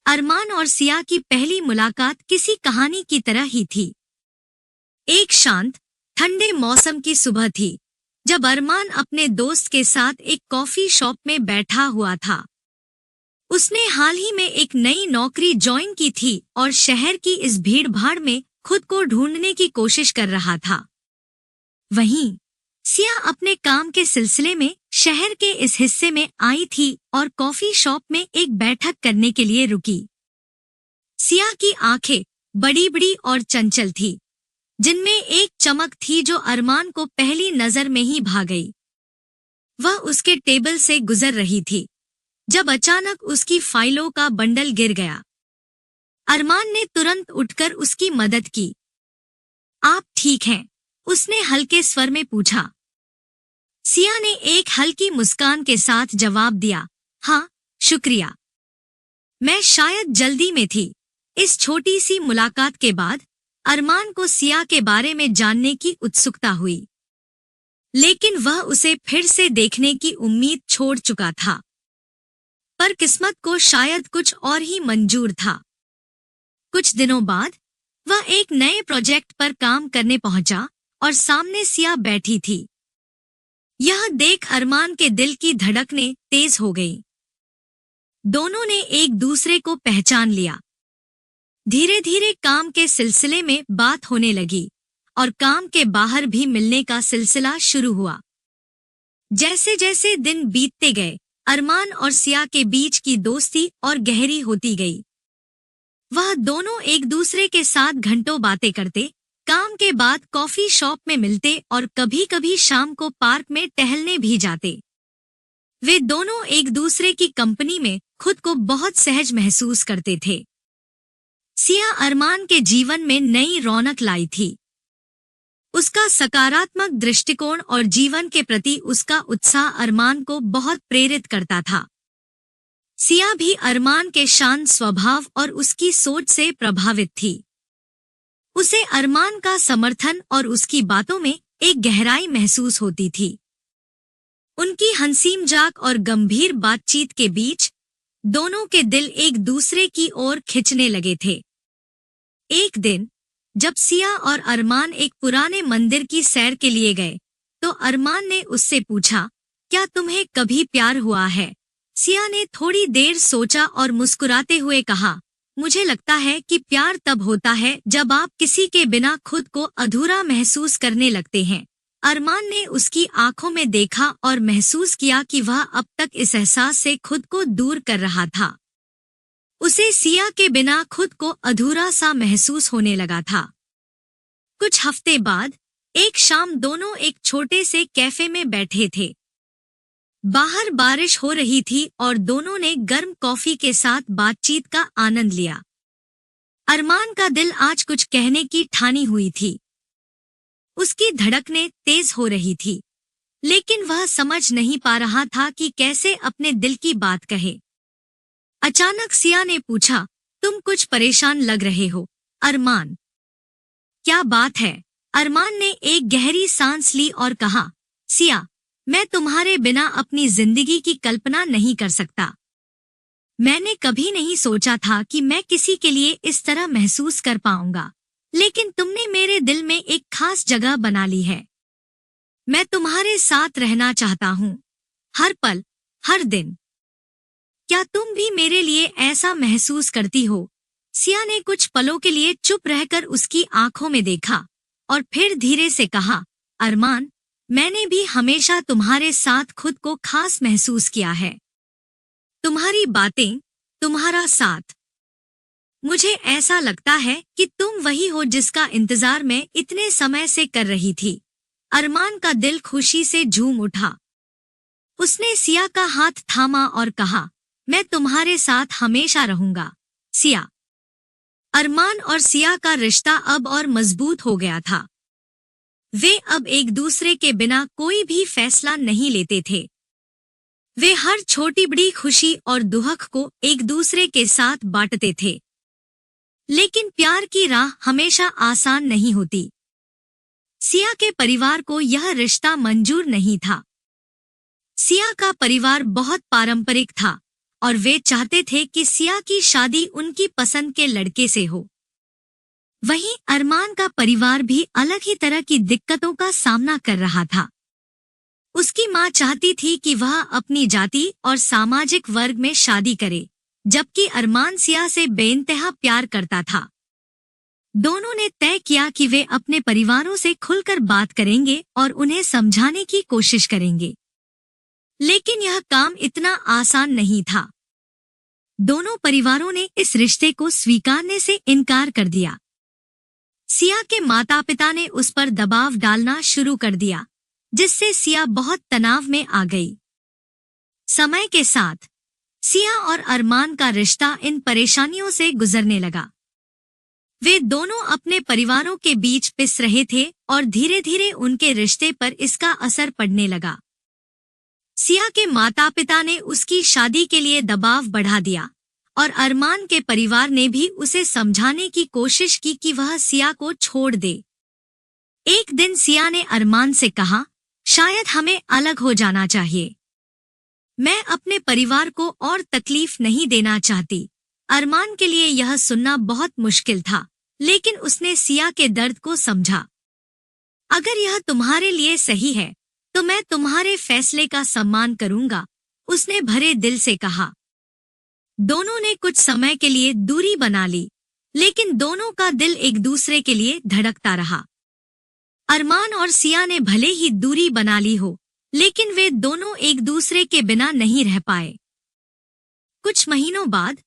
अरमान और सिया की पहली मुलाकात किसी कहानी की तरह ही थी। एक शांत, ठंडे मौसम की सुबह थी, जब अरमान अपने दोस्त के साथ एक कॉफी शॉप में बैठा हुआ था। उसने हाल ही में एक नई नौकरी ज्वाइन की थी और शहर की इस भीड़-भाड़ में खुद को ढूंढने की कोशिश कर रहा था। वहीं सिया अपने काम के सिलसिले में शहर के इस हिस्से में आई थी और कॉफी शॉप में एक बैठक करने के लिए रुकी। सिया की आंखें बड़ी-बड़ी और चंचल थी, जिनमें एक चमक थी जो अरमान को पहली नजर में ही भा गई। वह उसके टेबल से गुजर रही थी, जब अचानक उसकी फाइलों का बंडल गिर गया। अरमान ने तुरंत उठकर उसकी मदद की। आप ठीक हैं? उसने हल्के स्वर में पूछा। सिया ने एक हल्की मुस्कान के साथ जवाब दिया, हाँ, शुक्रिया। मैं शायद जल्दी में थी। इस छोटी सी मुलाकात के बाद अरमान को सिया के बारे में जानने की उत्सुकता हुई, लेकिन वह उसे फिर से देखने की उम्मीद छोड़ चुका था। पर किस्मत को शायद कुछ और ही मंजूर था। कुछ दिनों बाद वह एक नए प्रोजेक्ट पर काम करने पहुंचा और सामने सिया बैठी थी। यह देख अरमान के दिल की धड़कनें तेज हो गई। दोनों ने एक दूसरे को पहचान लिया। धीरे धीरे काम के सिलसिले में बात होने लगी और काम के बाहर भी मिलने का सिलसिला शुरू हुआ। जैसे जैसे दिन बीतते गए, अरमान और सिया के बीच की दोस्ती और गहरी होती गई। वह दोनों एक दूसरे के साथ घंटों बातें करते, काम के बाद कॉफी शॉप में मिलते और कभी-कभी शाम को पार्क में टहलने भी जाते। वे दोनों एक दूसरे की कंपनी में खुद को बहुत सहज महसूस करते थे। सिया अरमान के जीवन में नई रौनक लाई थी। उसका सकारात्मक दृष्टिकोण और जीवन के प्रति उसका उत्साह अरमान को बहुत प्रेरित करता था। सिया भी अरमान के शांत स्वभाव और उसकी सोच से प्रभावित थी। उसे अरमान का समर्थन और उसकी बातों में एक गहराई महसूस होती थी। उनकी हंसी मजाक और गंभीर बातचीत के बीच दोनों के दिल एक दूसरे की ओर खिंचने लगे थे। एक दिन जब सिया और अरमान एक पुराने मंदिर की सैर के लिए गए, तो अरमान ने उससे पूछा, क्या तुम्हें कभी प्यार हुआ है? सिया ने थोड़ी देर सोचा और मुस्कुराते हुए कहा, मुझे लगता है कि प्यार तब होता है जब आप किसी के बिना खुद को अधूरा महसूस करने लगते हैं। अरमान ने उसकी आंखों में देखा और महसूस किया कि वह अब तक इस एहसास से खुद को दूर कर रहा था। उसे सिया के बिना खुद को अधूरा सा महसूस होने लगा था। कुछ हफ्ते बाद एक शाम दोनों एक छोटे से कैफे में बैठे थे। बाहर बारिश हो रही थी और दोनों ने गर्म कॉफी के साथ बातचीत का आनंद लिया। अरमान का दिल आज कुछ कहने की ठानी हुई थी। उसकी धड़कनें तेज हो रही थी, लेकिन वह समझ नहीं पा रहा था कि कैसे अपने दिल की बात कहे। अचानक सिया ने पूछा, तुम कुछ परेशान लग रहे हो, अरमान। क्या बात है? अरमान ने एक गहरी सांस ली और कहा, सिया, मैं तुम्हारे बिना अपनी जिंदगी की कल्पना नहीं कर सकता। मैंने कभी नहीं सोचा था कि मैं किसी के लिए इस तरह महसूस कर पाऊंगा, लेकिन तुमने मेरे दिल में एक खास जगह बना ली है। मैं तुम्हारे साथ रहना चाहता हूँ, हर पल, हर दिन। क्या तुम भी मेरे लिए ऐसा महसूस करती हो? सिया ने कुछ पलों के लिए चुप रहकर उसकी आंखों में देखा और फिर धीरे से कहा, अरमान, मैंने भी हमेशा तुम्हारे साथ खुद को खास महसूस किया है। तुम्हारी बातें, तुम्हारा साथ। मुझे ऐसा लगता है कि तुम वही हो जिसका इंतजार मैं इतने समय से कर रही थी। अरमान का दिल खुशी से झूम उठा। उसने सिया का हाथ थामा और कहा, मैं तुम्हारे साथ हमेशा रहूंगा, सिया। अरमान और सिया का रिश्ता अब और मजबूत हो गया था। वे अब एक दूसरे के बिना कोई भी फैसला नहीं लेते थे। वे हर छोटी बड़ी खुशी और दुख को एक दूसरे के साथ बांटते थे। लेकिन प्यार की राह हमेशा आसान नहीं होती। सिया के परिवार को यह रिश्ता मंजूर नहीं था। सिया का परिवार बहुत पारंपरिक था और वे चाहते थे कि सिया की शादी उनकी पसंद के लड़के से हो। वहीं अरमान का परिवार भी अलग ही तरह की दिक्कतों का सामना कर रहा था। उसकी मां चाहती थी कि वह अपनी जाति और सामाजिक वर्ग में शादी करे, जबकि अरमान सिया से बेइंतहा प्यार करता था। दोनों ने तय किया कि वे अपने परिवारों से खुलकर बात करेंगे और उन्हें समझाने की कोशिश करेंगे। लेकिन यह काम इतना आसान नहीं था। दोनों परिवारों ने इस रिश्ते को स्वीकारने से इनकार कर दिया। सिया के माता-पिता ने उस पर दबाव डालना शुरू कर दिया, जिससे सिया बहुत तनाव में आ गई। समय के साथ सिया और अरमान का रिश्ता इन परेशानियों से गुजरने लगा। वे दोनों अपने परिवारों के बीच पिस रहे थे और धीरे धीरे उनके रिश्ते पर इसका असर पड़ने लगा। सिया के माता-पिता ने उसकी शादी के लिए दबाव बढ़ा दिया और अरमान के परिवार ने भी उसे समझाने की कोशिश की कि वह सिया को छोड़ दे। एक दिन सिया ने अरमान से कहा, शायद हमें अलग हो जाना चाहिए। मैं अपने परिवार को और तकलीफ नहीं देना चाहती। अरमान के लिए यह सुनना बहुत मुश्किल था, लेकिन उसने सिया के दर्द को समझा। अगर यह तुम्हारे लिए सही है, तो मैं तुम्हारे फैसले का सम्मान करूंगा, उसने भरे दिल से कहा। दोनों ने कुछ समय के लिए दूरी बना ली, लेकिन दोनों का दिल एक दूसरे के लिए धड़कता रहा। अरमान और सिया ने भले ही दूरी बना ली हो, लेकिन वे दोनों एक दूसरे के बिना नहीं रह पाए। कुछ महीनों बाद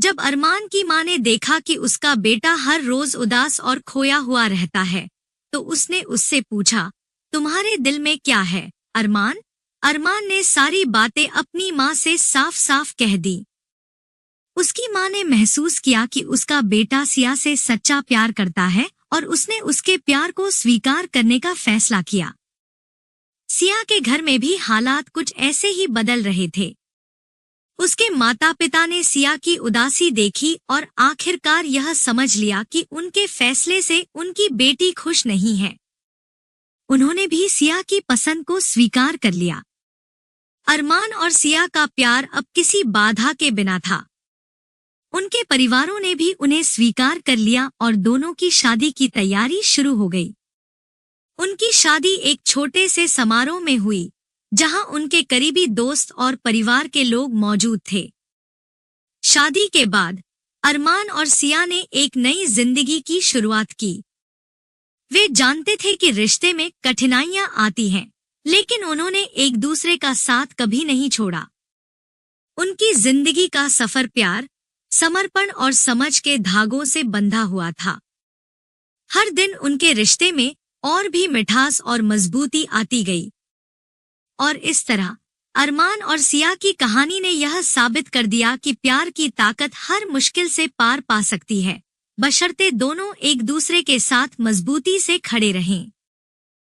जब अरमान की मां ने देखा कि उसका बेटा हर रोज उदास और खोया हुआ रहता है, तो उसने उससे पूछा, तुम्हारे दिल में क्या है, अरमान? अरमान ने सारी बातें अपनी मां से साफ साफ कह दी। उसकी मां ने महसूस किया कि उसका बेटा सिया से सच्चा प्यार करता है और उसने उसके प्यार को स्वीकार करने का फैसला किया। सिया के घर में भी हालात कुछ ऐसे ही बदल रहे थे। उसके माता-पिता ने सिया की उदासी देखी और आखिरकार यह समझ लिया कि उनके फैसले से उनकी बेटी खुश नहीं है। उन्होंने भी सिया की पसंद को स्वीकार कर लिया। अरमान और सिया का प्यार अब किसी बाधा के बिना था। उनके परिवारों ने भी उन्हें स्वीकार कर लिया और दोनों की शादी की तैयारी शुरू हो गई। उनकी शादी एक छोटे से समारोह में हुई, जहां उनके करीबी दोस्त और परिवार के लोग मौजूद थे। शादी के बाद अरमान और सिया ने एक नई जिंदगी की शुरुआत की। वे जानते थे कि रिश्ते में कठिनाइयां आती हैं, लेकिन उन्होंने एक दूसरे का साथ कभी नहीं छोड़ा। उनकी जिंदगी का सफर प्यार, समर्पण और समझ के धागों से बंधा हुआ था। हर दिन उनके रिश्ते में और भी मिठास और मजबूती आती गई। और इस तरह अरमान और सिया की कहानी ने यह साबित कर दिया कि प्यार की ताकत हर मुश्किल से पार पा सकती है, बशर्ते दोनों एक दूसरे के साथ मजबूती से खड़े रहें।